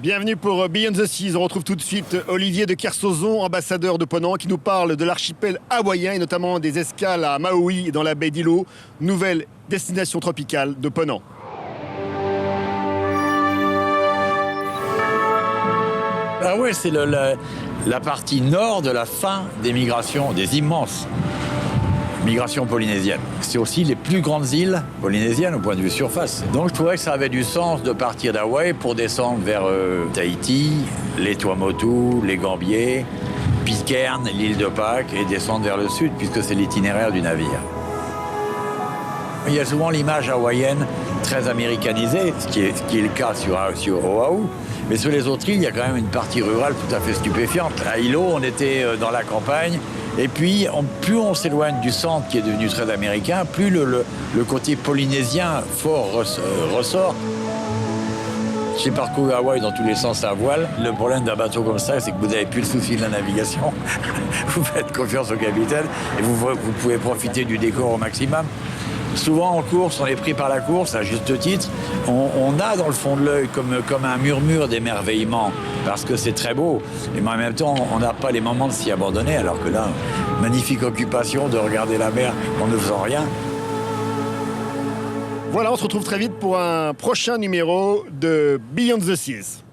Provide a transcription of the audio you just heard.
Bienvenue pour Beyond the Seas. On retrouve tout de suite Olivier de Kersauzon, ambassadeur de Ponant, qui nous parle de l'archipel hawaïen et notamment des escales à Maui et dans la baie d'Ilo, nouvelle destination tropicale de Ponant. Ah ouais, c'est la partie nord de la fin des migrations, des immenses migrations polynésiennes. C'est aussi les plus grandes îles polynésiennes au point de vue surface. Donc je trouvais que ça avait du sens de partir d'Hawaï pour descendre vers Tahiti, les Tuamotu, les Gambiers, Pitcairn, l'île de Pâques et descendre vers le sud puisque c'est l'itinéraire du navire. Il y a souvent l'image hawaïenne très américanisée, ce qui est le cas sur Oahu. Mais sur les autres îles, il y a quand même une partie rurale tout à fait stupéfiante. À Ilo, on était dans la campagne. Et puis, plus on s'éloigne du centre, qui est devenu très américain, plus le côté polynésien fort ressort. J'ai parcouru Hawaï dans tous les sens à voile. Le problème d'un bateau comme ça, c'est que vous n'avez plus le souci de la navigation. Vous faites confiance au capitaine et vous pouvez profiter du décor au maximum. Souvent en course, on est pris par la course, à juste titre. On a dans le fond de l'œil comme un murmure d'émerveillement, parce que c'est très beau. Mais en même temps, on n'a pas les moments de s'y abandonner, alors que là, magnifique occupation de regarder la mer en ne faisant rien. Voilà, on se retrouve très vite pour un prochain numéro de Beyond the Seas.